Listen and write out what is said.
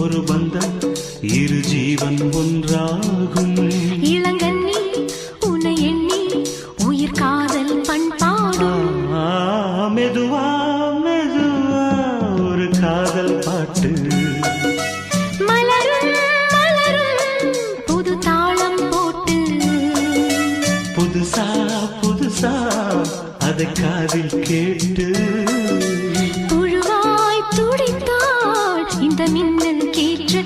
ஒரு பந்தம் இரு ஜீவன் ஒன்றாகும். இளங்கண்ணி உன்னை எண்ணி உயிர் காதல் பண்பாடும். மெதுவா மெதுவா ஒரு காதல் பாட்டு. மலரும் மலரும் புது தாளம் போட்டு. புதுசா புதுசா அதை காதில் கேட்டு. புழுவாய் துடித்தாள் இந்த மின்னல் கேற்று.